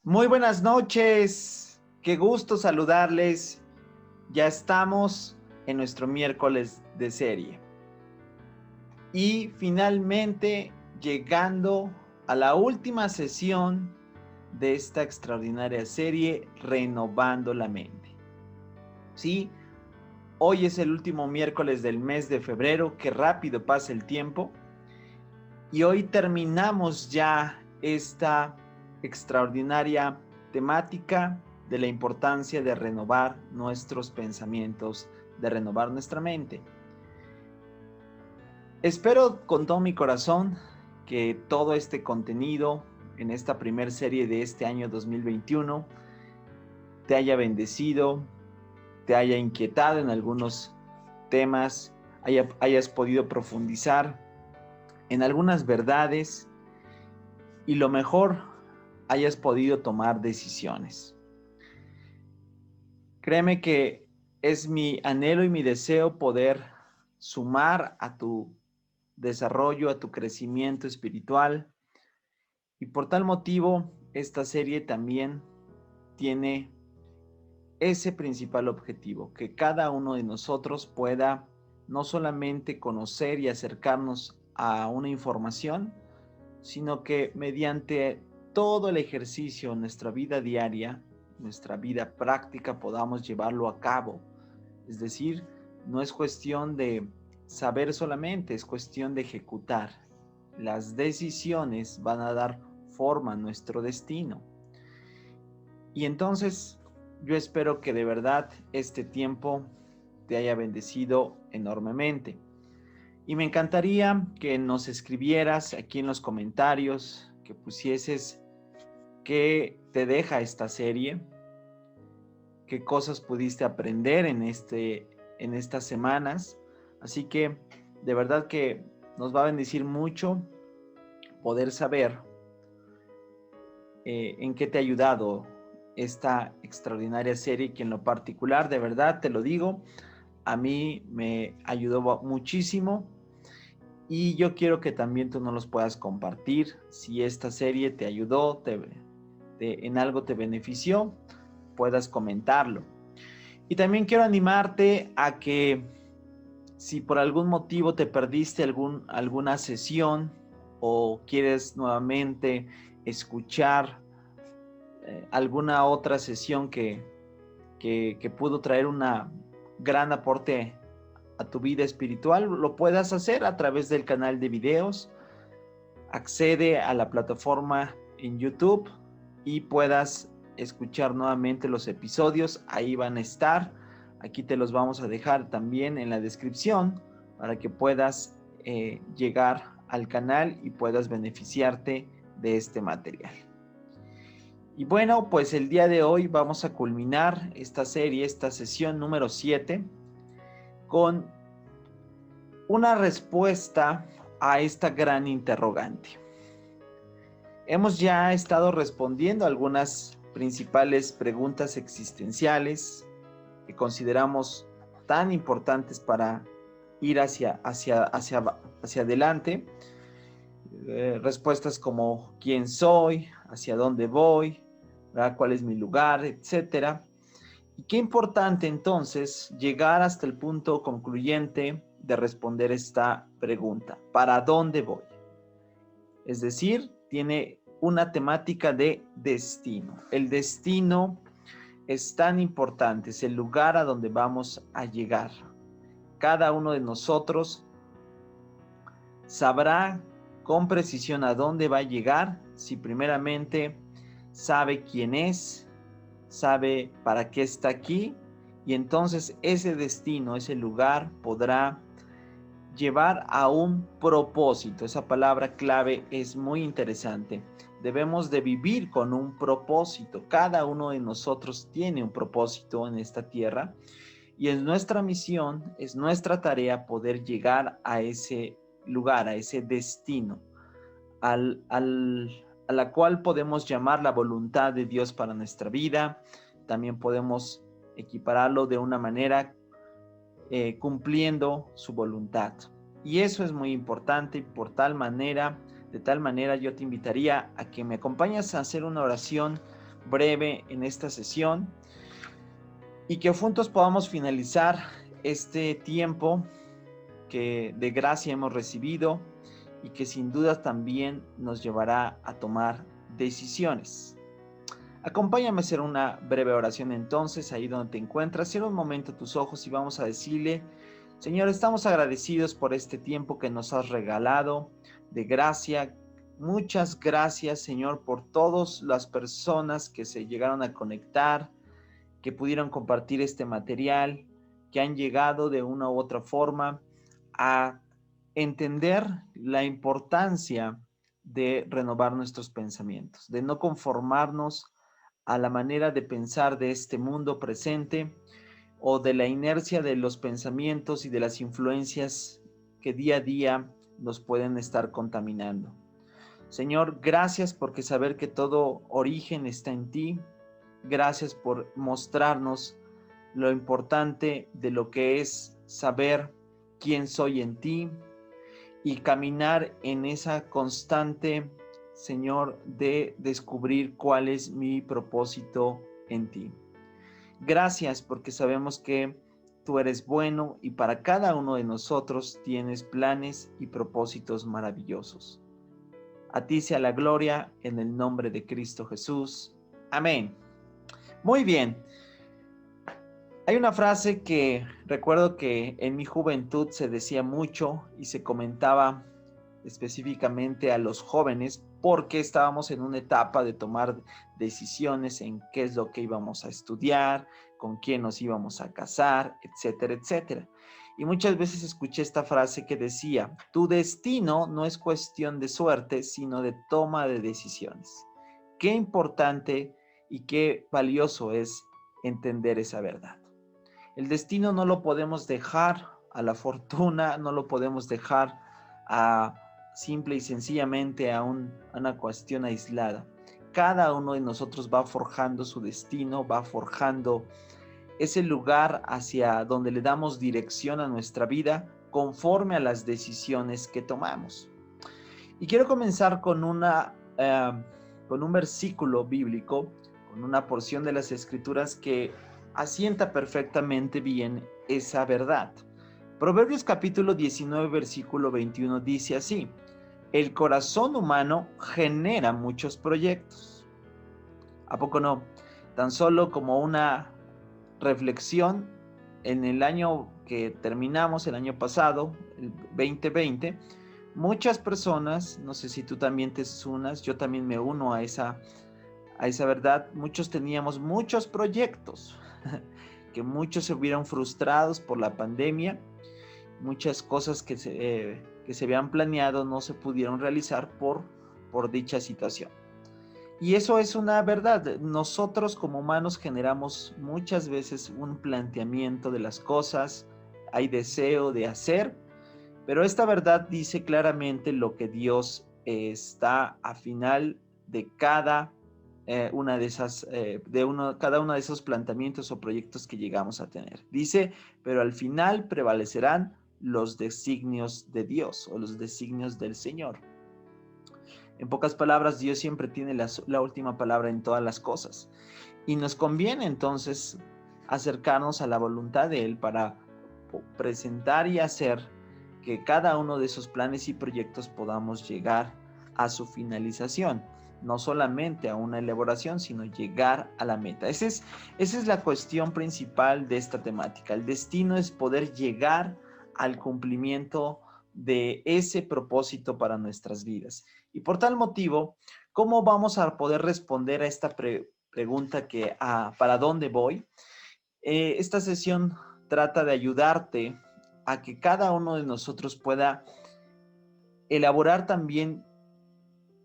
Muy buenas noches, qué gusto saludarles. Ya estamos en nuestro miércoles de serie. Y finalmente llegando a la última sesión de esta extraordinaria serie, Renovando la Mente. Sí, hoy es el último miércoles del mes de febrero, qué rápido pasa el tiempo. Y hoy terminamos ya esta extraordinaria temática de la importancia de renovar nuestros pensamientos, de renovar nuestra mente. Espero con todo mi corazón que todo este contenido en esta primer serie de este año 2021 te haya bendecido, te haya inquietado en algunos temas, hayas podido profundizar en algunas verdades y lo mejor, hayas podido tomar decisiones. Créeme que es mi anhelo y mi deseo poder sumar a tu desarrollo, a tu crecimiento espiritual. Y por tal motivo, esta serie también tiene ese principal objetivo, que cada uno de nosotros pueda no solamente conocer y acercarnos a una información, sino que mediante todo el ejercicio en nuestra vida diaria, nuestra vida práctica, podamos llevarlo a cabo. Es decir, no es cuestión de saber solamente, es cuestión de ejecutar. Las decisiones van a dar forma a nuestro destino. Y entonces yo espero que de verdad este tiempo te haya bendecido enormemente. Y me encantaría que nos escribieras aquí en los comentarios, que pusieses qué te deja esta serie, qué cosas pudiste aprender en estas semanas. Así que de verdad que nos va a bendecir mucho poder saber en qué te ha ayudado esta extraordinaria serie, que en lo particular, de verdad te lo digo, a mí me ayudó muchísimo. Y yo quiero que también tú nos los puedas compartir. Si esta serie te ayudó, en algo te benefició, puedas comentarlo. Y también quiero animarte a que si por algún motivo te perdiste alguna sesión o quieres nuevamente escuchar alguna otra sesión que pudo traer una gran aporte a tu vida espiritual, lo puedas hacer a través del canal de videos. Accede a la plataforma en YouTube y puedas escuchar nuevamente los episodios. Ahí van a estar. Aquí te los vamos a dejar también en la descripción para que puedas llegar al canal y puedas beneficiarte de este material. Y bueno, pues el día de hoy vamos a culminar esta serie, esta sesión número 7, con una respuesta a esta gran interrogante. Hemos ya estado respondiendo algunas principales preguntas existenciales que consideramos tan importantes para ir hacia adelante. Respuestas como quién soy, hacia dónde voy, ¿verdad? Cuál es mi lugar, etcétera. Y qué importante entonces llegar hasta el punto concluyente de responder esta pregunta: ¿para dónde voy? Es decir, tiene una temática de destino. El destino es tan importante, es el lugar a donde vamos a llegar. Cada uno de nosotros sabrá con precisión a dónde va a llegar si primeramente sabe quién es, sabe para qué está aquí, y entonces ese destino, ese lugar podrá llevar a un propósito. Esa palabra clave es muy interesante. Debemos de vivir con un propósito. Cada uno de nosotros tiene un propósito en esta tierra y es nuestra misión, es nuestra tarea poder llegar a ese lugar, a ese destino, a la cual podemos llamar la voluntad de Dios para nuestra vida. También podemos equipararlo de una manera cumpliendo su voluntad. Y eso es muy importante, y de tal manera yo te invitaría a que me acompañes a hacer una oración breve en esta sesión y que juntos podamos finalizar este tiempo que de gracia hemos recibido y que sin duda también nos llevará a tomar decisiones. Acompáñame a hacer una breve oración entonces, ahí donde te encuentras. Cierra un momento tus ojos y vamos a decirle: Señor, estamos agradecidos por este tiempo que nos has regalado de gracia. Muchas gracias, Señor, por todas las personas que se llegaron a conectar, que pudieron compartir este material, que han llegado de una u otra forma a entender la importancia de renovar nuestros pensamientos, de no conformarnos a la manera de pensar de este mundo presente o de la inercia de los pensamientos y de las influencias que día a día nos pueden estar contaminando. Señor, gracias porque saber que todo origen está en ti. Gracias por mostrarnos lo importante de lo que es saber quién soy en ti y caminar en esa constante, Señor, de descubrir cuál es mi propósito en ti. Gracias porque sabemos que tú eres bueno y para cada uno de nosotros tienes planes y propósitos maravillosos. A ti sea la gloria en el nombre de Cristo Jesús. Amén. Muy bien. Hay una frase que recuerdo que en mi juventud se decía mucho y se comentaba específicamente a los jóvenes porque estábamos en una etapa de tomar decisiones en qué es lo que íbamos a estudiar, con quién nos íbamos a casar, etcétera, etcétera. Y muchas veces escuché esta frase que decía: tu destino no es cuestión de suerte, sino de toma de decisiones. Qué importante y qué valioso es entender esa verdad. El destino no lo podemos dejar a la fortuna, no lo podemos dejar a simple y sencillamente a una cuestión aislada. Cada uno de nosotros va forjando su destino, va forjando ese lugar hacia donde le damos dirección a nuestra vida conforme a las decisiones que tomamos. Y quiero comenzar con un versículo bíblico, con una porción de las Escrituras que asienta perfectamente bien esa verdad. Proverbios capítulo 19, versículo 21 dice así: el corazón humano genera muchos proyectos. ¿A poco no? Tan solo como una reflexión, en el año que terminamos, el año pasado, el 2020, muchas personas, no sé si tú también te unas, yo también me uno a esa verdad, muchos teníamos muchos proyectos, que muchos se hubieron frustrados por la pandemia, muchas cosas que se habían planeado no se pudieron realizar por dicha situación. Y eso es una verdad. Nosotros como humanos generamos muchas veces un planteamiento de las cosas, hay deseo de hacer, pero esta verdad dice claramente lo que Dios está a final de cada una de esas, cada uno de esos planteamientos o proyectos que llegamos a tener. Dice, pero al final prevalecerán los designios de Dios o los designios del Señor. En pocas palabras, Dios siempre tiene la última palabra en todas las cosas. Y nos conviene entonces acercarnos a la voluntad de Él para presentar y hacer que cada uno de esos planes y proyectos podamos llegar a su finalización. No solamente a una elaboración, sino llegar a la meta. Esa es la cuestión principal de esta temática. El destino es poder llegar al cumplimiento de ese propósito para nuestras vidas. Y por tal motivo, ¿cómo vamos a poder responder a esta pregunta que ¿para dónde voy? Esta sesión trata de ayudarte a que cada uno de nosotros pueda elaborar también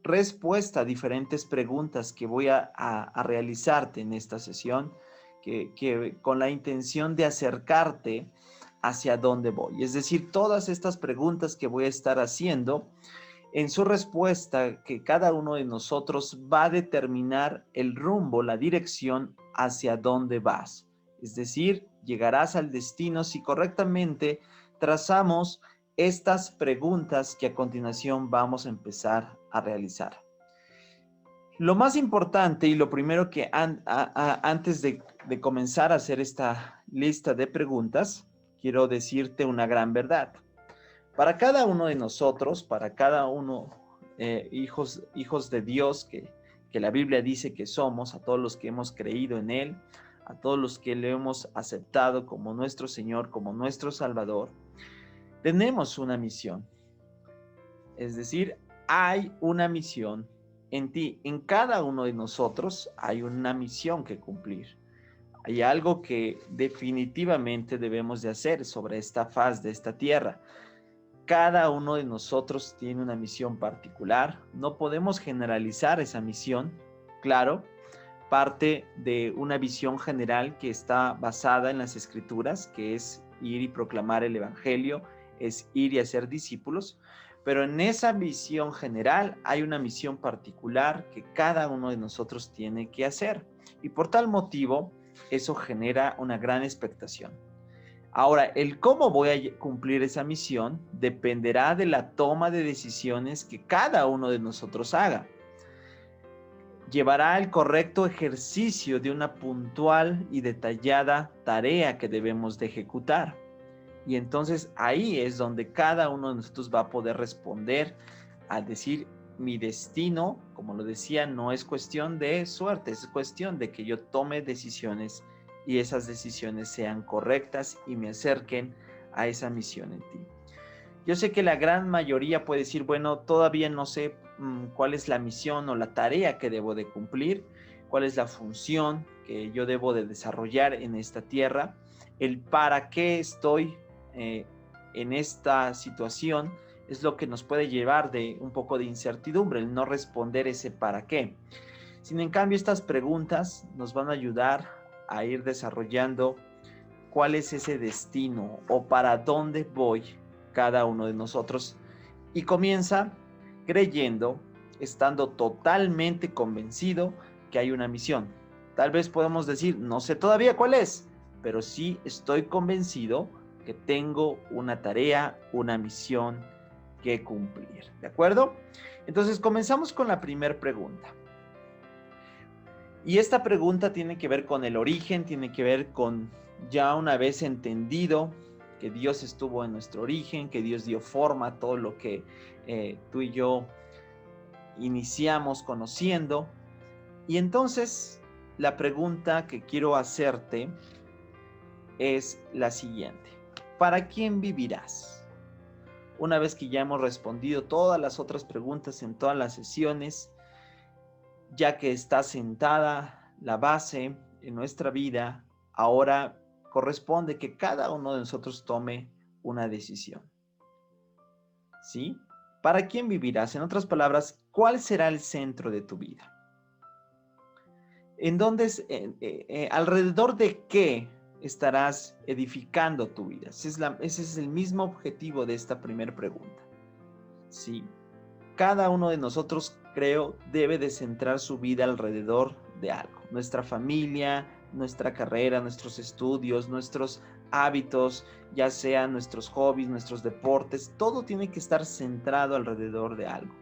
respuesta a diferentes preguntas que voy a realizarte en esta sesión, que con la intención de acercarte hacia dónde voy. Es decir, todas estas preguntas que voy a estar haciendo, en su respuesta, que cada uno de nosotros va a determinar el rumbo, la dirección hacia dónde vas. Es decir, llegarás al destino si correctamente trazamos estas preguntas que a continuación vamos a empezar a realizar. Lo más importante y lo primero que antes de comenzar a hacer esta lista de preguntas, quiero decirte una gran verdad. Para cada uno de nosotros, para cada uno, hijos de Dios que la Biblia dice que somos, a todos los que hemos creído en Él, a todos los que le hemos aceptado como nuestro Señor, como nuestro Salvador, tenemos una misión. Es decir, hay una misión en ti, en cada uno de nosotros hay una misión que cumplir. Hay algo que definitivamente debemos de hacer sobre esta faz de esta tierra. Cada uno de nosotros tiene una misión particular. No podemos generalizar esa misión. Claro, parte de una visión general que está basada en las Escrituras, que es ir y proclamar el Evangelio, es ir y hacer discípulos. Pero en esa visión general hay una misión particular que cada uno de nosotros tiene que hacer. Y por tal motivo, eso genera una gran expectación. Ahora, el cómo voy a cumplir esa misión dependerá de la toma de decisiones que cada uno de nosotros haga. Llevará el correcto ejercicio de una puntual y detallada tarea que debemos de ejecutar. Y entonces ahí es donde cada uno de nosotros va a poder responder al decir, mi destino, como lo decía, no es cuestión de suerte, es cuestión de que yo tome decisiones y esas decisiones sean correctas y me acerquen a esa misión en ti. Yo sé que la gran mayoría puede decir, bueno, todavía no sé cuál es la misión o la tarea que debo de cumplir, cuál es la función que yo debo de desarrollar en esta tierra, el para qué estoy en esta situación es lo que nos puede llevar de un poco de incertidumbre, el no responder ese para qué. Sin en cambio, estas preguntas nos van a ayudar a ir desarrollando cuál es ese destino o para dónde voy cada uno de nosotros. Y comienza creyendo, estando totalmente convencido que hay una misión. Tal vez podemos decir, no sé todavía cuál es, pero sí estoy convencido que tengo una tarea, una misión que cumplir. ¿De acuerdo? Entonces comenzamos con la primera pregunta. Y esta pregunta tiene que ver con el origen, tiene que ver con ya una vez entendido que Dios estuvo en nuestro origen, que Dios dio forma a todo lo que tú y yo iniciamos conociendo. Y entonces la pregunta que quiero hacerte es la siguiente. ¿Para quién vivirás? Una vez que ya hemos respondido todas las otras preguntas en todas las sesiones, ya que está sentada la base en nuestra vida, ahora corresponde que cada uno de nosotros tome una decisión. ¿Sí? ¿Para quién vivirás? En otras palabras, ¿cuál será el centro de tu vida? ¿En dónde, alrededor de qué estarás edificando tu vida? Ese es el mismo objetivo de esta primera pregunta. ¿Sí? Cada uno de nosotros, creo, debe de centrar su vida alrededor de algo. Nuestra familia, nuestra carrera, nuestros estudios, nuestros hábitos, ya sean nuestros hobbies, nuestros deportes, todo tiene que estar centrado alrededor de algo.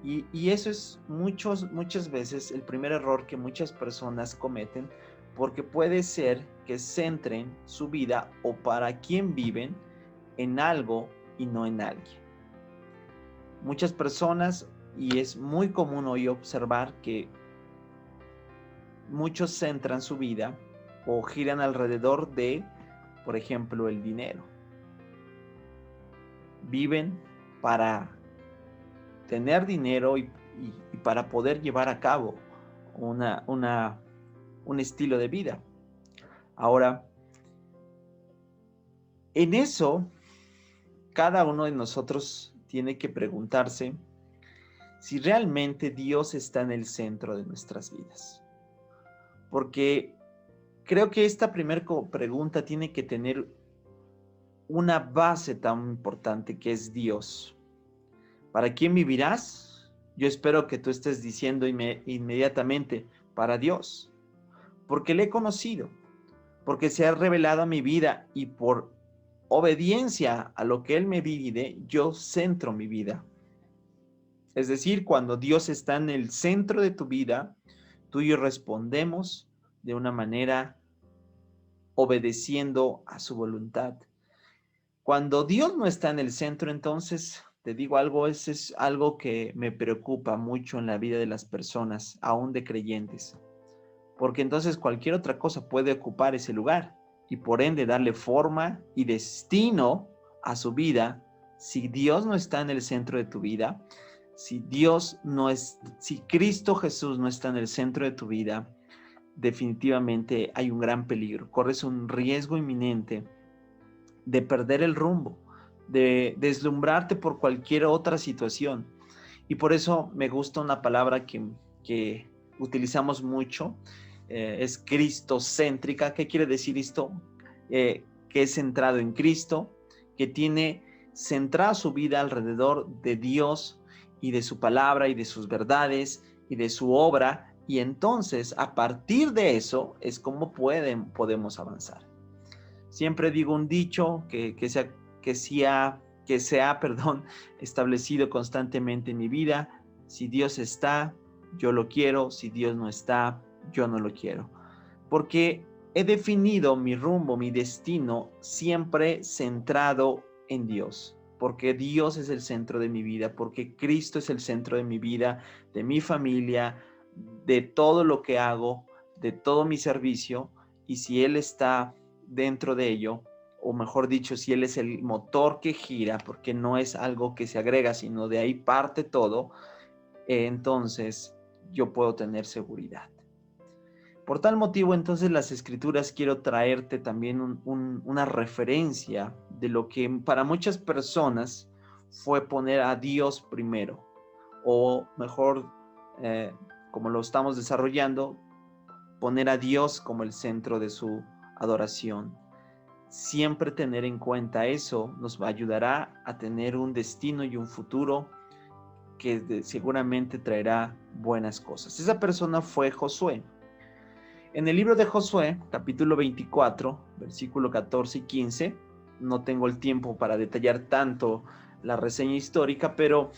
Y eso es muchas veces el primer error que muchas personas cometen, porque puede ser que centren su vida o para quién viven en algo y no en alguien. Muchas personas, y es muy común hoy observar que muchos centran su vida o giran alrededor de, por ejemplo, el dinero. Viven para tener dinero y para poder llevar a cabo un estilo de vida. Ahora, en eso, cada uno de nosotros tiene que preguntarse si realmente Dios está en el centro de nuestras vidas. Porque creo que esta primera pregunta tiene que tener una base tan importante que es Dios. ¿Para quién vivirás? Yo espero que tú estés diciendo inmediatamente, para Dios, porque le he conocido, porque se ha revelado a mi vida y por obediencia a lo que Él me pide, yo centro mi vida Es decir, cuando Dios está en el centro de tu vida, tú y yo respondemos de una manera obedeciendo a su voluntad. Cuando Dios no está en el centro, entonces, te digo algo, es algo que me preocupa mucho en la vida de las personas, aún de creyentes, porque entonces cualquier otra cosa puede ocupar ese lugar y por ende darle forma y destino a su vida. Si Dios no está en el centro de tu vida, si Cristo Jesús no está en el centro de tu vida, definitivamente hay un gran peligro. Corres un riesgo inminente de perder el rumbo, de deslumbrarte por cualquier otra situación. Y por eso me gusta una palabra que utilizamos mucho, es cristocéntrica. ¿Qué quiere decir esto? Que es centrado en Cristo, que tiene centrada su vida alrededor de Dios y de su palabra y de sus verdades y de su obra. Y entonces, a partir de eso, es como podemos avanzar. Siempre digo un dicho que se ha establecido constantemente en mi vida: si Dios está, yo lo quiero; si Dios no está, yo no lo quiero. Porque he definido mi rumbo, mi destino, siempre centrado en Dios. Porque Dios es el centro de mi vida, porque Cristo es el centro de mi vida, de mi familia, de todo lo que hago, de todo mi servicio. Y si Él está dentro de ello, o mejor dicho, si Él es el motor que gira, porque no es algo que se agrega, sino de ahí parte todo, entonces yo puedo tener seguridad. Por tal motivo, entonces, las Escrituras quiero traerte también una referencia de lo que para muchas personas fue poner a Dios primero, o mejor, como lo estamos desarrollando, poner a Dios como el centro de su adoración. Siempre tener en cuenta eso nos ayudará a tener un destino y un futuro que seguramente traerá buenas cosas. Esa persona fue Josué. En el libro de Josué, capítulo 24, versículo 14 y 15, no tengo el tiempo para detallar tanto la reseña histórica, pero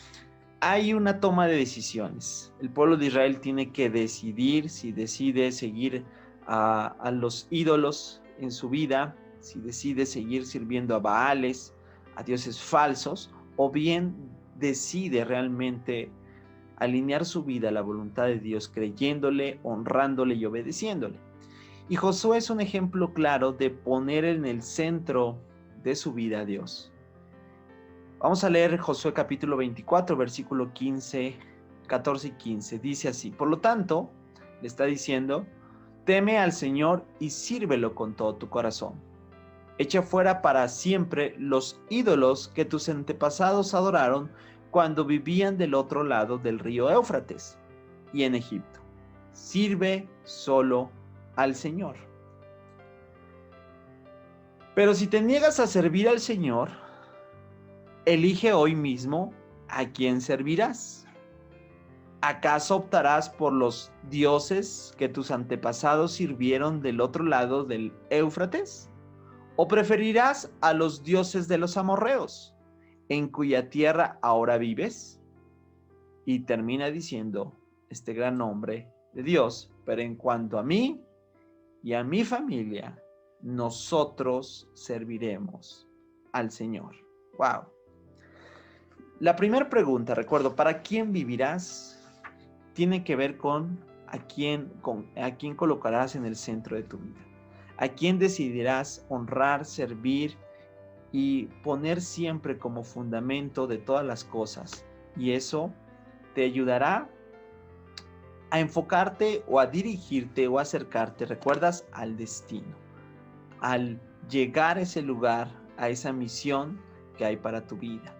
hay una toma de decisiones. El pueblo de Israel tiene que decidir si decide seguir a los ídolos en su vida, si decide seguir sirviendo a Baales, a dioses falsos, o bien decide realmente alinear su vida a la voluntad de Dios, creyéndole, honrándole y obedeciéndole. Y Josué es un ejemplo claro de poner en el centro de su vida a Dios. Vamos a leer Josué capítulo 24, versículo 14 y 15. Dice así: por lo tanto, le está diciendo, teme al Señor y sírvelo con todo tu corazón. Echa fuera para siempre los ídolos que tus antepasados adoraron cuando vivían del otro lado del río Éufrates y en Egipto. Sirve solo al Señor. Pero si te niegas a servir al Señor, elige hoy mismo a quién servirás. ¿Acaso optarás por los dioses que tus antepasados sirvieron del otro lado del Éufrates? ¿O preferirás a los dioses de los amorreos, en cuya tierra ahora vives? Y termina diciendo este gran nombre de Dios: pero en cuanto a mí y a mi familia, nosotros serviremos al Señor. ¡Wow! La primera pregunta, recuerdo, ¿para quién vivirás? Tiene que ver con a quién colocarás en el centro de tu vida. A quién decidirás honrar, servir y poner siempre como fundamento de todas las cosas. Y eso te ayudará a enfocarte o a dirigirte o a acercarte, recuerdas, al destino, al llegar a ese lugar, a esa misión que hay para tu vida.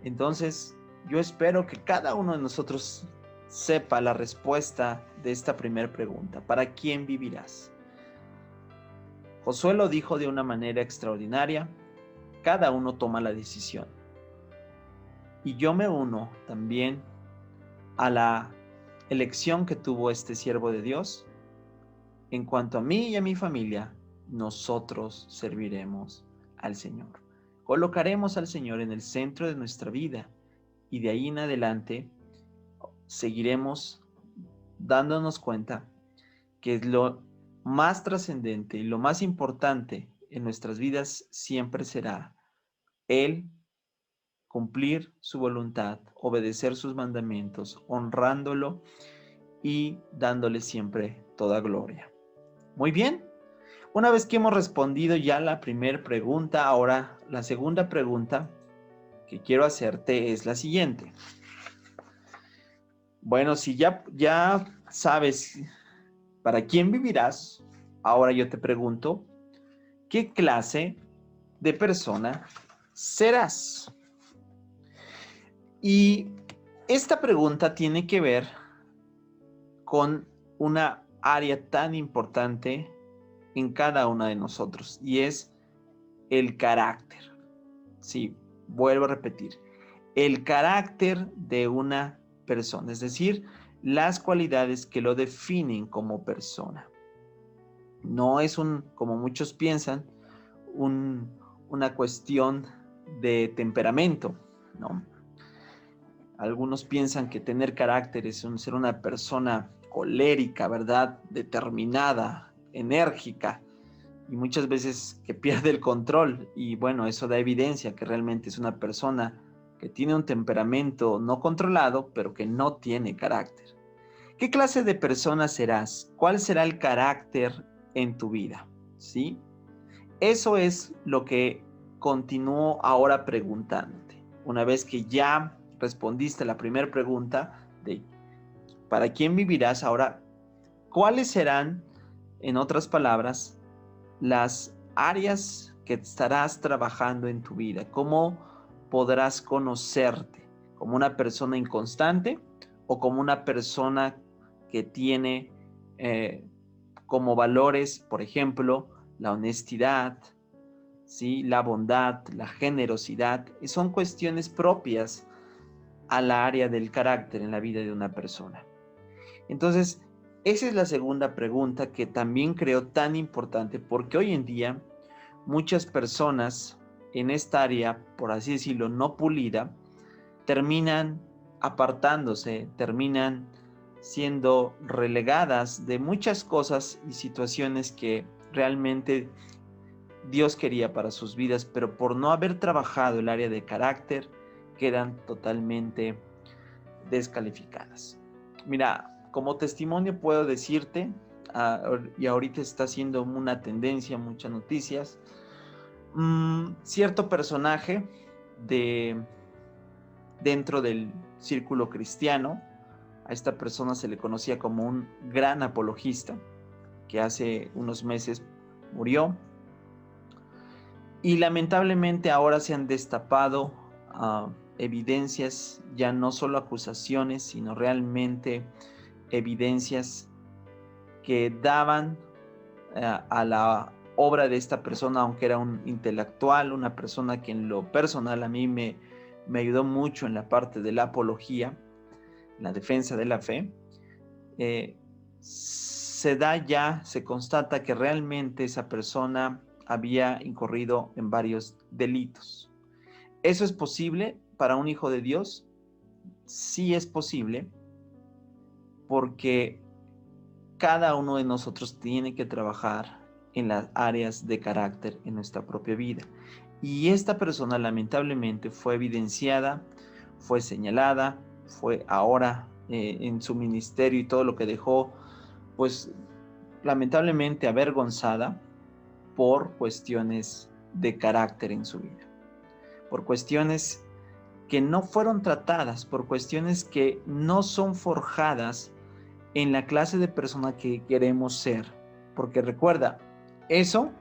Entonces, yo espero que cada uno de nosotros sepa la respuesta de esta primera pregunta: ¿para quién vivirás? Josué lo dijo de una manera extraordinaria. Cada uno toma la decisión. Y yo me uno también a la elección que tuvo este siervo de Dios. En cuanto a mí y a mi familia, nosotros serviremos al Señor. Colocaremos al Señor en el centro de nuestra vida y de ahí en adelante seguiremos dándonos cuenta que lo más trascendente y lo más importante en nuestras vidas siempre será el cumplir su voluntad, obedecer sus mandamientos, honrándolo y dándole siempre toda gloria. Muy bien, una vez que hemos respondido ya la primera pregunta, ahora la segunda pregunta que quiero hacerte es la siguiente. Bueno, si ya sabes para quién vivirás, ahora yo te pregunto, ¿qué clase de persona serás? Y esta pregunta tiene que ver con una área tan importante en cada una de nosotros y es el carácter. Sí, vuelvo a repetir, el carácter de una persona, es decir, las cualidades que lo definen como persona. No es como muchos piensan, una cuestión de temperamento, ¿no? Algunos piensan que tener carácter es ser una persona colérica, ¿verdad? Determinada, enérgica, y muchas veces que pierde el control. Y bueno, eso da evidencia que realmente es una persona que tiene un temperamento no controlado, pero que no tiene carácter. ¿Qué clase de persona serás? ¿Cuál será el carácter en tu vida? ¿Sí? Eso es lo que continúo ahora preguntándote. Una vez que ya respondiste la primera pregunta de ¿para quién vivirás? Ahora, ¿cuáles serán, en otras palabras, las áreas que estarás trabajando en tu vida? ¿Cómo podrás conocerte? ¿Como una persona inconstante o como una persona que tiene como valores, por ejemplo, la honestidad, ¿sí? La bondad, la generosidad? Y son cuestiones propias a la área del carácter en la vida de una persona. Entonces, esa es la segunda pregunta que también creo tan importante, porque hoy en día muchas personas en esta área, por así decirlo, no pulida, terminan apartándose, terminan siendo relegadas de muchas cosas y situaciones que realmente Dios quería para sus vidas, pero por no haber trabajado el área de carácter, quedan totalmente descalificadas. Mira, como testimonio puedo decirte, y ahorita está siendo una tendencia, muchas noticias, cierto personaje dentro del círculo cristiano, a esta persona se le conocía como un gran apologista, que hace unos meses murió, y lamentablemente ahora se han destapado evidencias, ya no solo acusaciones, sino realmente evidencias que daban a la obra de esta persona, aunque era un intelectual, una persona que en lo personal a mí me ayudó mucho en la parte de la apología, la defensa de la fe. Se constata que realmente esa persona había incurrido en varios delitos. ¿Eso es posible para un hijo de Dios? Sí es posible, porque cada uno de nosotros tiene que trabajar en las áreas de carácter en nuestra propia vida. Y esta persona lamentablemente fue evidenciada, fue señalada, fue ahora en su ministerio y todo lo que dejó, pues lamentablemente avergonzada por cuestiones de carácter en su vida, por cuestiones que no fueron tratadas, por cuestiones que no son forjadas en la clase de persona que queremos ser. Porque recuerda, eso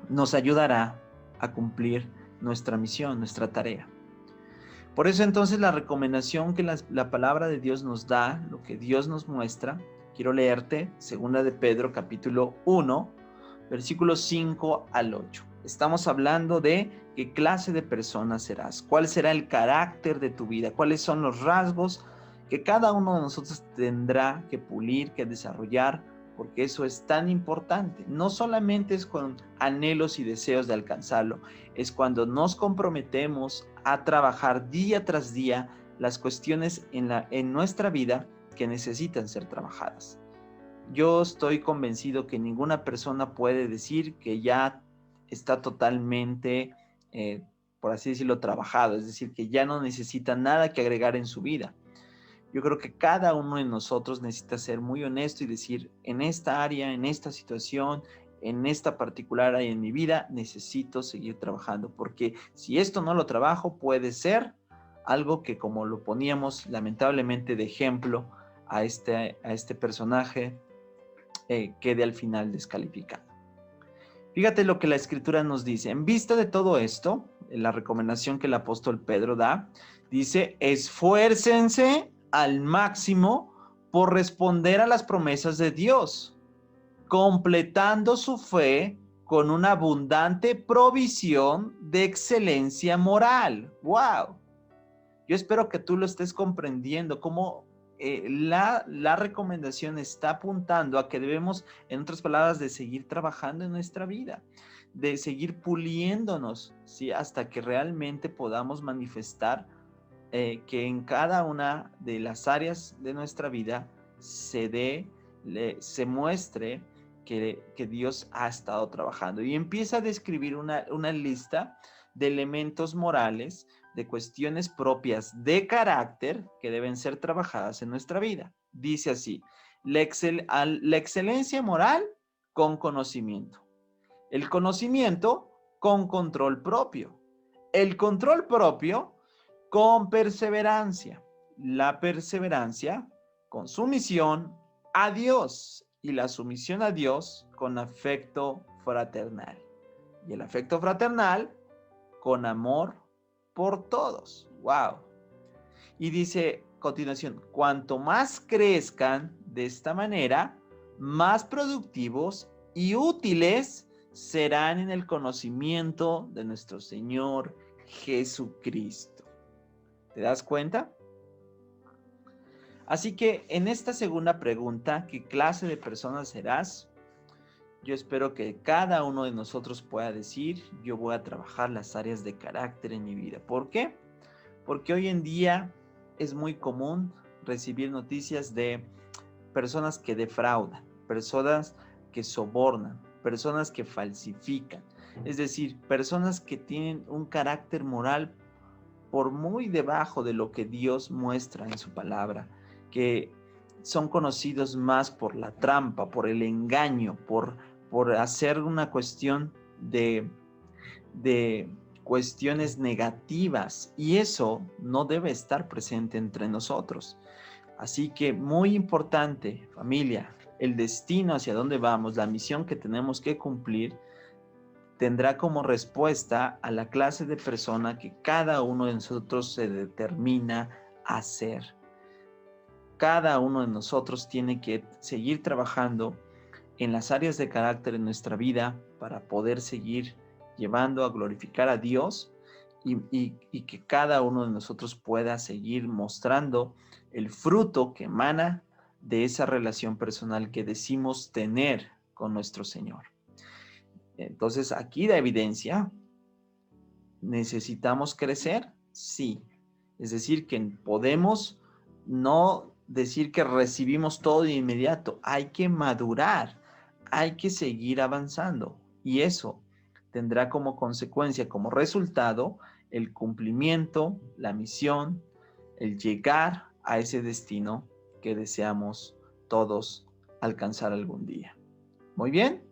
nos ayudará a cumplir nuestra misión, nuestra tarea. Por eso entonces la recomendación que la palabra de Dios nos da, lo que Dios nos muestra, quiero leerte 2 de Pedro capítulo 1, versículos 5 al 8. Estamos hablando de qué clase de persona serás, cuál será el carácter de tu vida, cuáles son los rasgos que cada uno de nosotros tendrá que pulir, que desarrollar, porque eso es tan importante. No solamente es con anhelos y deseos de alcanzarlo, es cuando nos comprometemos a trabajar día tras día las cuestiones en nuestra vida que necesitan ser trabajadas. Yo estoy convencido que ninguna persona puede decir que ya está totalmente, por así decirlo, trabajado, es decir, que ya no necesita nada que agregar en su vida. Yo creo que cada uno de nosotros necesita ser muy honesto y decir, en esta área, en esta situación, en esta particular área en mi vida, necesito seguir trabajando, porque si esto no lo trabajo, puede ser algo que, como lo poníamos lamentablemente de ejemplo a este personaje, quede al final descalificado. Fíjate lo que la Escritura nos dice. En vista de todo esto, la recomendación que el apóstol Pedro da, dice, esfuércense al máximo por responder a las promesas de Dios, completando su fe con una abundante provisión de excelencia moral. ¡Wow! Yo espero que tú lo estés comprendiendo, cómo la recomendación está apuntando a que debemos, en otras palabras, de seguir trabajando en nuestra vida, de seguir puliéndonos, ¿sí? Hasta que realmente podamos manifestar que en cada una de las áreas de nuestra vida se muestre que Dios ha estado trabajando. Y empieza a describir una lista de elementos morales, de cuestiones propias de carácter que deben ser trabajadas en nuestra vida. Dice así, la excelencia moral con conocimiento, el conocimiento con control propio, el control propio con perseverancia, la perseverancia con sumisión a Dios y la sumisión a Dios con afecto fraternal. Y el afecto fraternal con amor por todos. ¡Wow! Y dice a continuación, cuanto más crezcan de esta manera, más productivos y útiles serán en el conocimiento de nuestro Señor Jesucristo. ¿Te das cuenta? Así que en esta segunda pregunta, ¿qué clase de persona serás? Yo espero que cada uno de nosotros pueda decir, yo voy a trabajar las áreas de carácter en mi vida. ¿Por qué? Porque hoy en día es muy común recibir noticias de personas que defraudan, personas que sobornan, personas que falsifican. Es decir, personas que tienen un carácter moral por muy debajo de lo que Dios muestra en su palabra, que son conocidos más por la trampa, por el engaño, por hacer una cuestión de cuestiones negativas, y eso no debe estar presente entre nosotros. Así que muy importante, familia, el destino hacia dónde vamos, la misión que tenemos que cumplir, tendrá como respuesta a la clase de persona que cada uno de nosotros se determina a ser. Cada uno de nosotros tiene que seguir trabajando en las áreas de carácter en nuestra vida para poder seguir llevando a glorificar a Dios y que cada uno de nosotros pueda seguir mostrando el fruto que emana de esa relación personal que decimos tener con nuestro Señor. Entonces, aquí da evidencia, ¿necesitamos crecer? Sí. Es decir, que podemos no decir que recibimos todo de inmediato. Hay que madurar, hay que seguir avanzando. Y eso tendrá como consecuencia, como resultado, el cumplimiento, la misión, el llegar a ese destino que deseamos todos alcanzar algún día. Muy bien.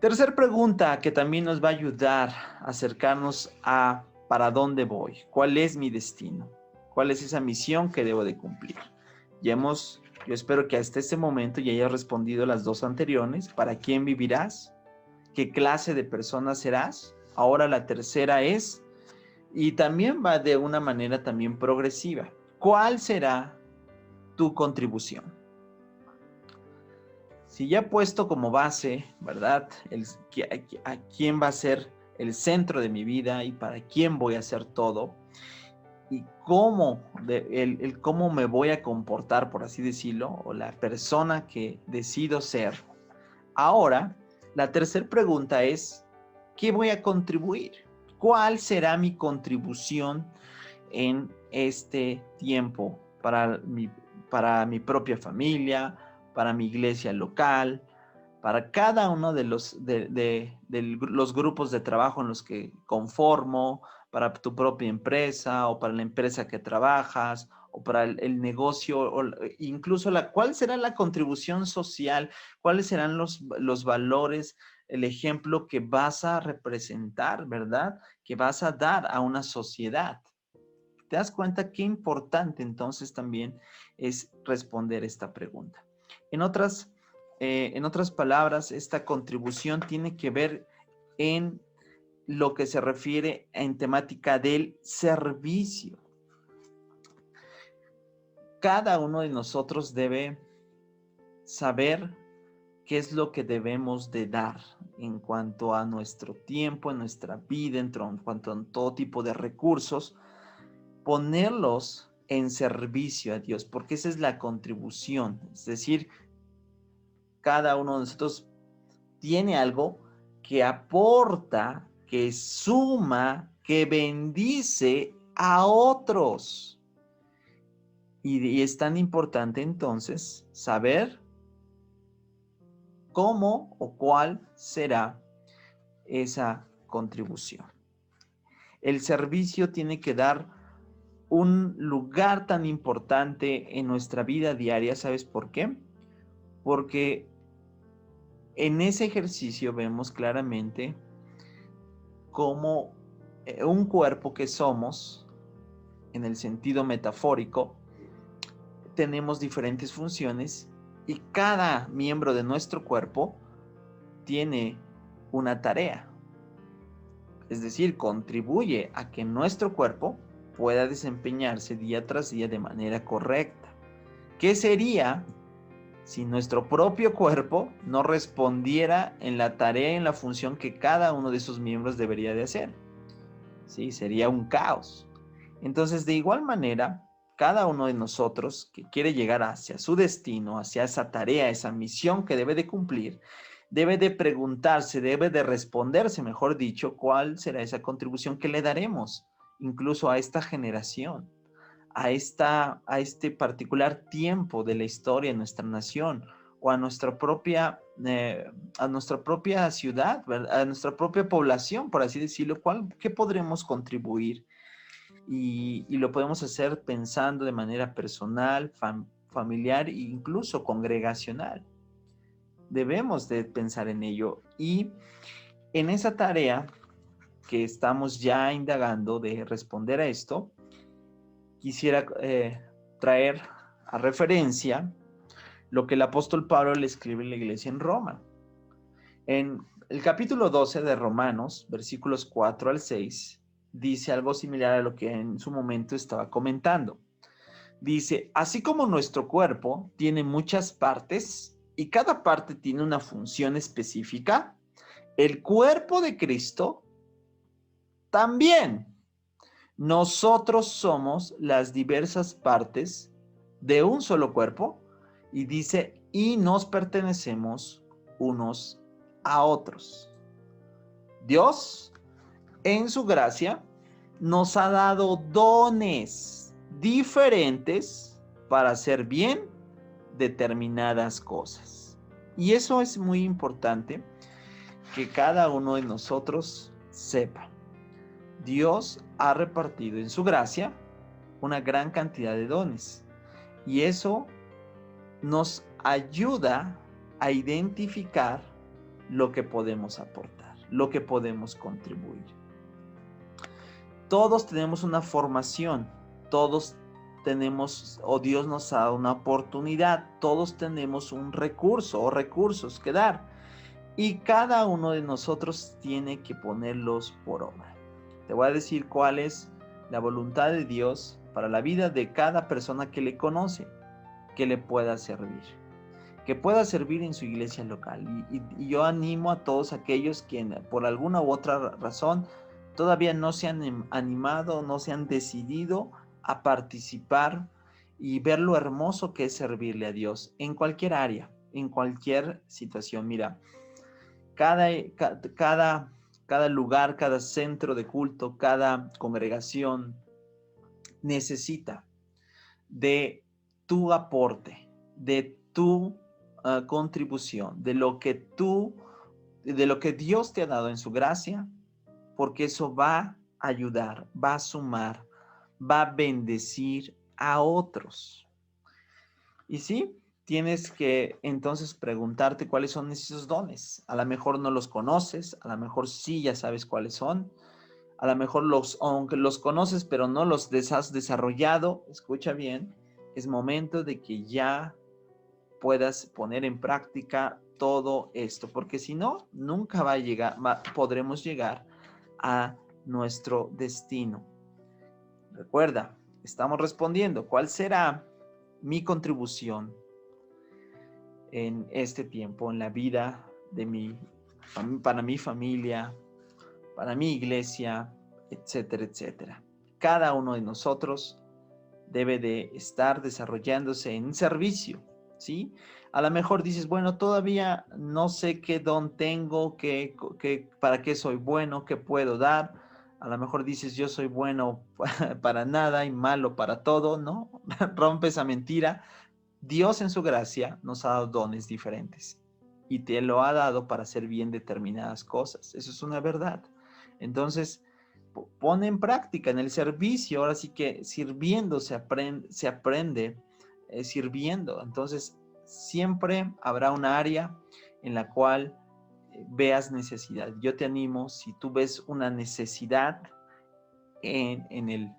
Tercer pregunta que también nos va a ayudar a acercarnos a para dónde voy, cuál es mi destino, cuál es esa misión que debo de cumplir. Yo espero que hasta este momento ya hayas respondido las dos anteriores. ¿Para quién vivirás? ¿Qué clase de persona serás? Ahora la tercera es, y también va de una manera también progresiva, ¿cuál será tu contribución? Si ya he puesto como base, ¿verdad? A quién va a ser el centro de mi vida y para quién voy a hacer todo y cómo me voy a comportar, por así decirlo, o la persona que decido ser. Ahora, la tercera pregunta es, ¿qué voy a contribuir? ¿cuál será mi contribución en este tiempo para mi propia familia, para mi iglesia local, para cada uno de los grupos de trabajo en los que conformo, para tu propia empresa o para la empresa que trabajas o para el negocio, o incluso cuál será la contribución social, cuáles serán los valores, el ejemplo que vas a representar, ¿verdad? Que vas a dar a una sociedad. ¿Te das cuenta qué importante entonces también es responder esta pregunta? En otras palabras, esta contribución tiene que ver en lo que se refiere en temática del servicio. Cada uno de nosotros debe saber qué es lo que debemos de dar en cuanto a nuestro tiempo, en nuestra vida, en cuanto a todo tipo de recursos, ponerlos en servicio a Dios, porque esa es la contribución. Es decir, cada uno de nosotros tiene algo que aporta, que suma, que bendice a otros. Y es tan importante entonces saber cómo o cuál será esa contribución. El servicio tiene que dar un lugar tan importante en nuestra vida diaria. ¿Sabes por qué? Porque en ese ejercicio vemos claramente cómo un cuerpo que somos, en el sentido metafórico, tenemos diferentes funciones y cada miembro de nuestro cuerpo tiene una tarea. Es decir, contribuye a que nuestro cuerpo pueda desempeñarse día tras día de manera correcta. ¿Qué sería si nuestro propio cuerpo no respondiera en la tarea y en la función que cada uno de esos miembros debería de hacer? Sí, sería un caos. Entonces, de igual manera, cada uno de nosotros que quiere llegar hacia su destino, hacia esa tarea, esa misión que debe de cumplir, debe de preguntarse, debe de responderse, mejor dicho, cuál será esa contribución que le daremos, incluso a esta generación, a este particular tiempo de la historia de nuestra nación o a nuestra propia ciudad, ¿verdad? A nuestra propia población, por así decirlo. ¿Qué podremos contribuir? Y lo podemos hacer pensando de manera personal, familiar e incluso congregacional. Debemos de pensar en ello, y en esa tarea que estamos ya indagando de responder a esto, quisiera traer a referencia lo que el apóstol Pablo le escribe a la iglesia en Roma. En el capítulo 12 de Romanos, versículos 4 al 6, dice algo similar a lo que en su momento estaba comentando. Dice: así como nuestro cuerpo tiene muchas partes y cada parte tiene una función específica, el cuerpo de Cristo también. Nosotros somos las diversas partes de un solo cuerpo, y dice, y nos pertenecemos unos a otros. Dios, en su gracia, nos ha dado dones diferentes para hacer bien determinadas cosas. Y eso es muy importante que cada uno de nosotros sepa. Dios ha repartido en su gracia una gran cantidad de dones, y eso nos ayuda a identificar lo que podemos aportar, lo que podemos contribuir. Todos tenemos una formación, todos tenemos, o Dios nos ha dado una oportunidad, todos tenemos un recurso o recursos que dar, y cada uno de nosotros tiene que ponerlos por obra. Te voy a decir cuál es la voluntad de Dios para la vida de cada persona que le conoce, que le pueda servir, que pueda servir en su iglesia local. Y yo animo a todos aquellos que por alguna u otra razón todavía no se han animado, no se han decidido a participar y ver lo hermoso que es servirle a Dios en cualquier área, en cualquier situación. Mira, cada cada lugar, cada centro de culto, cada congregación necesita de tu aporte, de tu contribución, de lo que Dios te ha dado en su gracia, porque eso va a ayudar, va a sumar, va a bendecir a otros. Y sí, tienes que entonces preguntarte cuáles son esos dones. A lo mejor no los conoces, a lo mejor sí ya sabes cuáles son. A lo mejor aunque los conoces, pero no los has desarrollado, escucha bien, es momento de que ya puedas poner en práctica todo esto, porque si no, nunca podremos llegar a nuestro destino. Recuerda, estamos respondiendo, ¿cuál será mi contribución en este tiempo, en la vida para mi familia, para mi iglesia, etcétera, etcétera? Cada uno de nosotros debe de estar desarrollándose en servicio, ¿sí? A lo mejor dices, bueno, todavía no sé qué don tengo, para qué soy bueno, qué puedo dar. A lo mejor dices, yo soy bueno para nada y malo para todo, ¿no? Rompe esa mentira. Dios en su gracia nos ha dado dones diferentes y te lo ha dado para hacer bien determinadas cosas. Eso es una verdad. Entonces, pone en práctica en el servicio. Ahora sí que sirviendo se aprende sirviendo. Entonces, siempre habrá un área en la cual veas necesidad. Yo te animo, si tú ves una necesidad en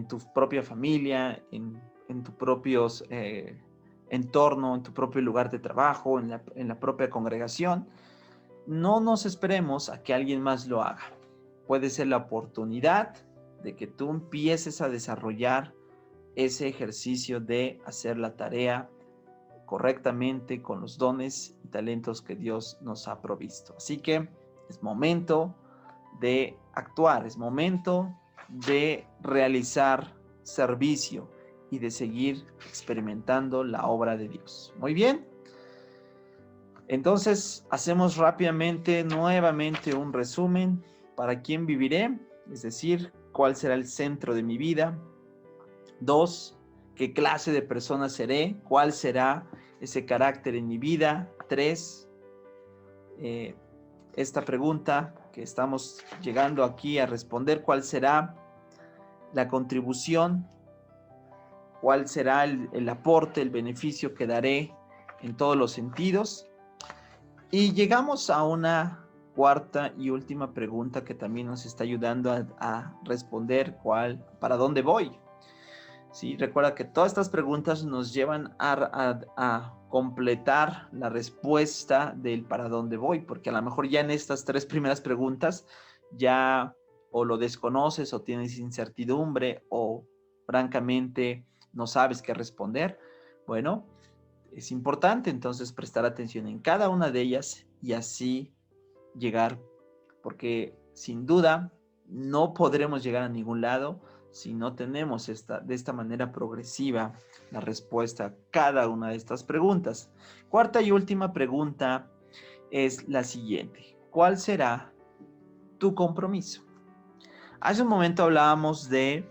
tu propia familia, en tus propios entorno, en tu propio lugar de trabajo, en la propia congregación, no nos esperemos a que alguien más lo haga. Puede ser la oportunidad de que tú empieces a desarrollar ese ejercicio de hacer la tarea correctamente con los dones y talentos que Dios nos ha provisto. Así que es momento de actuar, es momento de realizar servicio y de seguir experimentando la obra de Dios. Muy bien. Entonces, hacemos rápidamente, nuevamente un resumen. ¿Para quién viviré? Es decir, ¿cuál será el centro de mi vida? 2, ¿qué clase de persona seré? ¿Cuál será ese carácter en mi vida? 3, esta pregunta que estamos llegando aquí a responder, ¿cuál será la contribución? ¿Cuál será el aporte, el beneficio que daré en todos los sentidos? Y llegamos a una cuarta y última pregunta que también nos está ayudando a responder para dónde voy. Sí, recuerda que todas estas preguntas nos llevan a completar la respuesta del para dónde voy, porque a lo mejor ya en estas 3 primeras preguntas ya o lo desconoces o tienes incertidumbre o francamente no sabes qué responder. Bueno, es importante entonces prestar atención en cada una de ellas y así llegar, porque sin duda no podremos llegar a ningún lado si no tenemos de esta manera progresiva la respuesta a cada una de estas preguntas. Cuarta y última pregunta es la siguiente: ¿cuál será tu compromiso? Hace un momento hablábamos de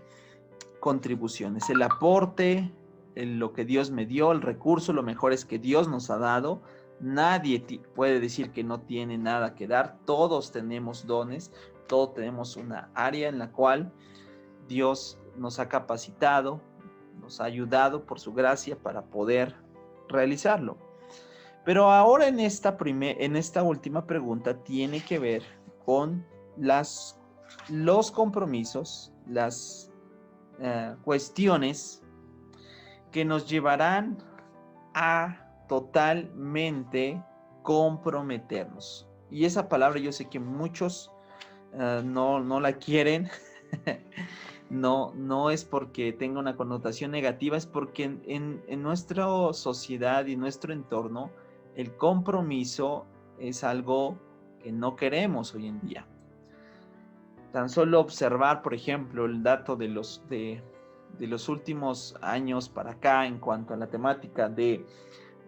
contribuciones, el aporte, lo que Dios me dio, el recurso, lo mejor es que Dios nos ha dado. Nadie puede decir que no tiene nada que dar. Todos tenemos dones, todos tenemos una área en la cual Dios nos ha capacitado, nos ha ayudado por su gracia para poder realizarlo. Pero ahora en esta última pregunta tiene que ver con los compromisos, las cuestiones que nos llevarán a totalmente comprometernos. Y esa palabra yo sé que muchos no la quieren. No es porque tenga una connotación negativa, es porque en nuestra sociedad y nuestro entorno el compromiso es algo que no queremos hoy en día. Tan solo observar, por ejemplo, el dato de los últimos años para acá en cuanto a la temática de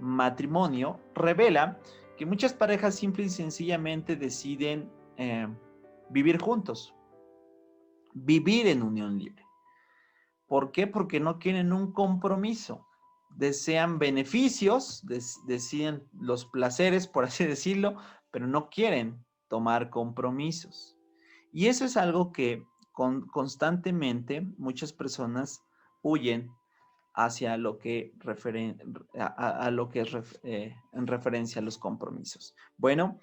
matrimonio, revela que muchas parejas simple y sencillamente deciden vivir juntos, vivir en unión libre. ¿Por qué? Porque no quieren un compromiso. Desean beneficios, deciden los placeres, por así decirlo, pero no quieren tomar compromisos. Y eso es algo que constantemente muchas personas huyen hacia lo que a lo que es en referencia a los compromisos. Bueno,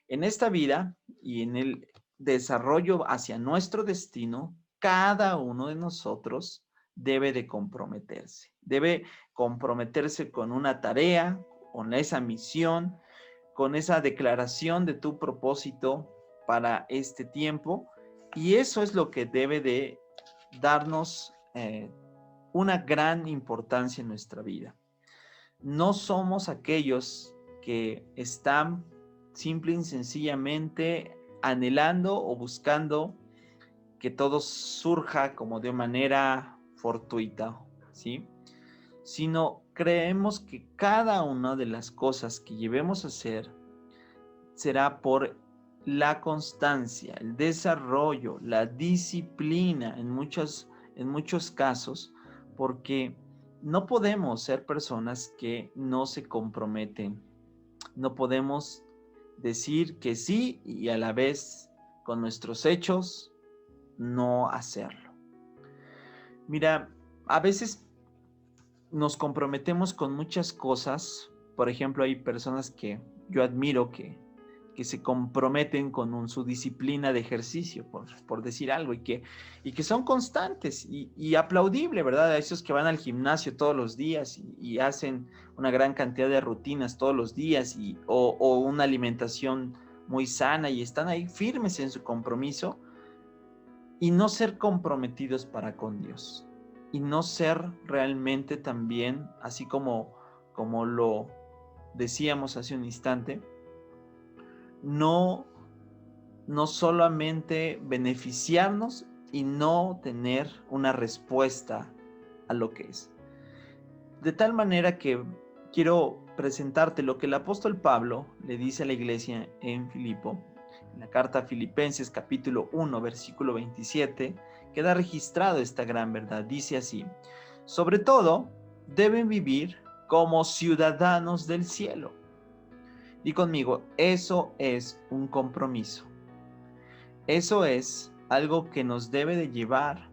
en esta vida y en el desarrollo hacia nuestro destino, cada uno de nosotros debe de comprometerse. Debe comprometerse con una tarea, con esa misión, con esa declaración de tu propósito para este tiempo. Y eso es lo que debe de darnos una gran importancia en nuestra vida. No somos aquellos que están simple y sencillamente anhelando o buscando que todo surja como de manera fortuita, ¿sí? Sino creemos que cada una de las cosas que llevemos a hacer será por la constancia, el desarrollo, la disciplina en muchos casos, porque no podemos ser personas que no se comprometen. No podemos decir que sí y a la vez con nuestros hechos no hacerlo. Mira, a veces nos comprometemos con muchas cosas. Por ejemplo, hay personas que yo admiro que se comprometen con su disciplina de ejercicio, por decir algo, y que son constantes y aplaudible, ¿verdad? A esos que van al gimnasio todos los días y hacen una gran cantidad de rutinas todos los días o una alimentación muy sana y están ahí firmes en su compromiso, y no ser comprometidos para con Dios y no ser realmente también, así como lo decíamos hace un instante, no solamente beneficiarnos y no tener una respuesta a lo que es. De tal manera que quiero presentarte lo que el apóstol Pablo le dice a la iglesia en Filipo, en la carta a Filipenses capítulo 1, versículo 27, queda registrado esta gran verdad. Dice así: sobre todo, deben vivir como ciudadanos del cielo. Y conmigo, eso es un compromiso. Eso es algo que nos debe de llevar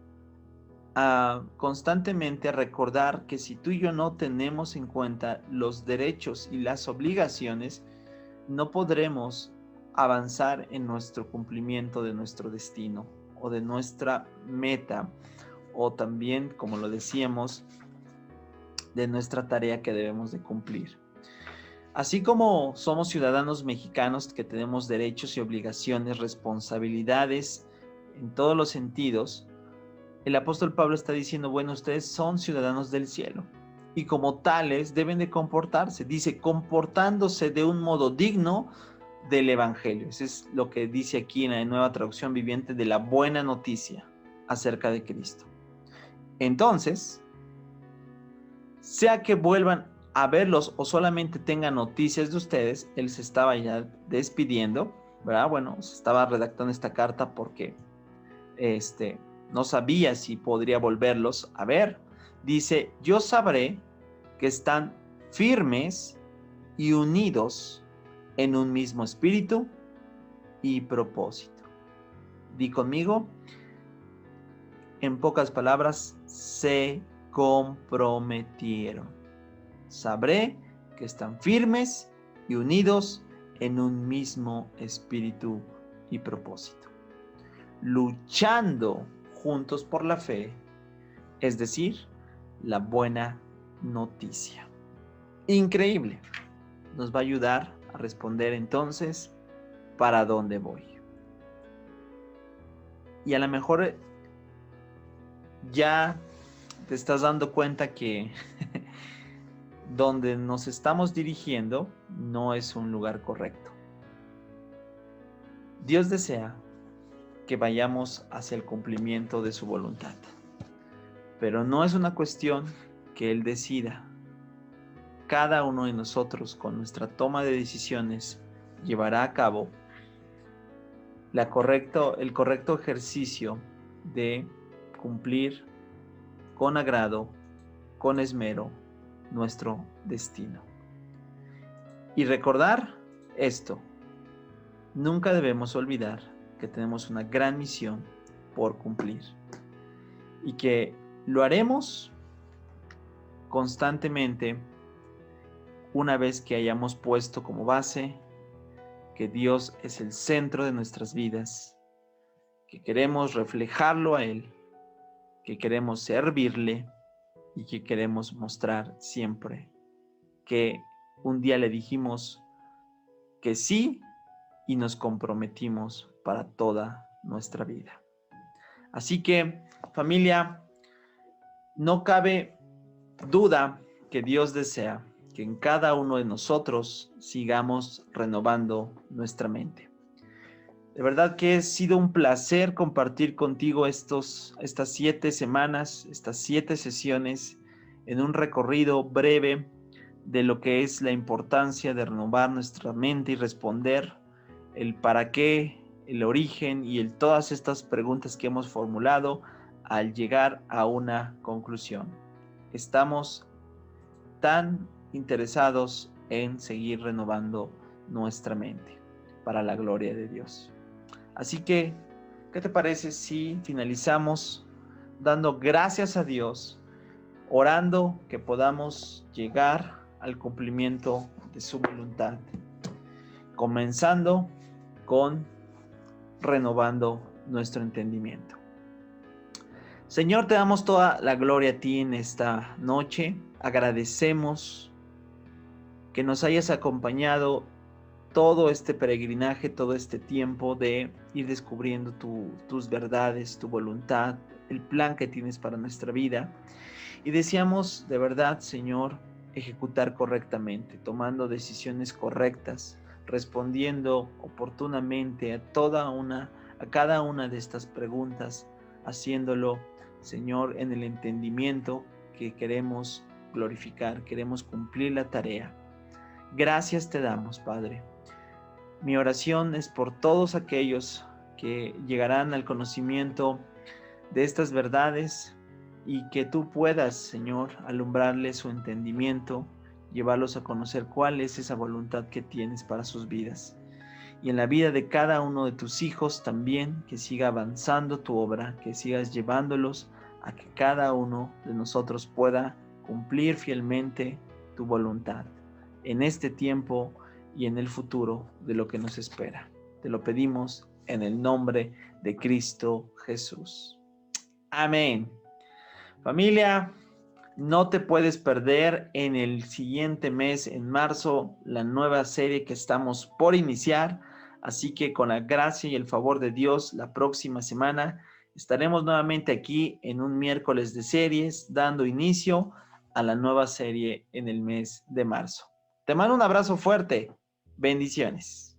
a constantemente recordar que si tú y yo no tenemos en cuenta los derechos y las obligaciones, no podremos avanzar en nuestro cumplimiento de nuestro destino o de nuestra meta, o también, como lo decíamos, de nuestra tarea que debemos de cumplir. Así como somos ciudadanos mexicanos que tenemos derechos y obligaciones, responsabilidades en todos los sentidos, el apóstol Pablo está diciendo, bueno, ustedes son ciudadanos del cielo y como tales deben de comportarse. Dice, comportándose de un modo digno del evangelio. Eso es lo que dice aquí en la Nueva Traducción Viviente de la buena noticia acerca de Cristo. Entonces, sea que vuelvan a verlos o solamente tengan noticias de ustedes, él se estaba ya despidiendo, ¿verdad? Bueno, se estaba redactando esta carta porque no sabía si podría volverlos a ver. Dice, yo sabré que están firmes y unidos en un mismo espíritu y propósito. Di conmigo, en pocas palabras, se comprometieron. Sabré que están firmes y unidos en un mismo espíritu y propósito, luchando juntos por la fe, es decir, la buena noticia. Increíble. Nos va a ayudar a responder entonces, ¿para dónde voy? Y a lo mejor ya te estás dando cuenta que donde nos estamos dirigiendo no es un lugar correcto. Dios desea que vayamos hacia el cumplimiento de su voluntad, pero no es una cuestión que Él decida. Cada uno de nosotros, con nuestra toma de decisiones, llevará a cabo el correcto ejercicio de cumplir con agrado, con esmero, nuestro destino. Y recordar esto, nunca debemos olvidar que tenemos una gran misión por cumplir y que lo haremos constantemente una vez que hayamos puesto como base que Dios es el centro de nuestras vidas, que queremos reflejarlo a Él, que queremos servirle y que queremos mostrar siempre que un día le dijimos que sí y nos comprometimos para toda nuestra vida. Así que, familia, no cabe duda que Dios desea que en cada uno de nosotros sigamos renovando nuestra mente. De verdad que ha sido un placer compartir contigo estas 7 semanas, estas 7 sesiones en un recorrido breve de lo que es la importancia de renovar nuestra mente y responder el para qué, el origen y todas estas preguntas que hemos formulado al llegar a una conclusión. Estamos tan interesados en seguir renovando nuestra mente para la gloria de Dios. Así que, ¿qué te parece si finalizamos dando gracias a Dios, orando que podamos llegar al cumplimiento de su voluntad, comenzando con renovando nuestro entendimiento? Señor, te damos toda la gloria a ti en esta noche. Agradecemos que nos hayas acompañado todo este peregrinaje, todo este tiempo de ir descubriendo tus verdades, tu voluntad, el plan que tienes para nuestra vida. Y deseamos de verdad, Señor, ejecutar correctamente, tomando decisiones correctas, respondiendo oportunamente a cada una de estas preguntas, haciéndolo, Señor, en el entendimiento que queremos glorificar, queremos cumplir la tarea. Gracias te damos, Padre. Mi oración es por todos aquellos que llegarán al conocimiento de estas verdades y que tú puedas, Señor, alumbrarles su entendimiento, llevarlos a conocer cuál es esa voluntad que tienes para sus vidas. Y en la vida de cada uno de tus hijos también, que siga avanzando tu obra, que sigas llevándolos a que cada uno de nosotros pueda cumplir fielmente tu voluntad en este tiempo y en el futuro de lo que nos espera. Te lo pedimos en el nombre de Cristo Jesús. Amén. Familia, no te puedes perder en el siguiente mes, en marzo, la nueva serie que estamos por iniciar. Así que con la gracia y el favor de Dios, la próxima semana estaremos nuevamente aquí en un miércoles de series, dando inicio a la nueva serie en el mes de marzo. Te mando un abrazo fuerte. Bendiciones.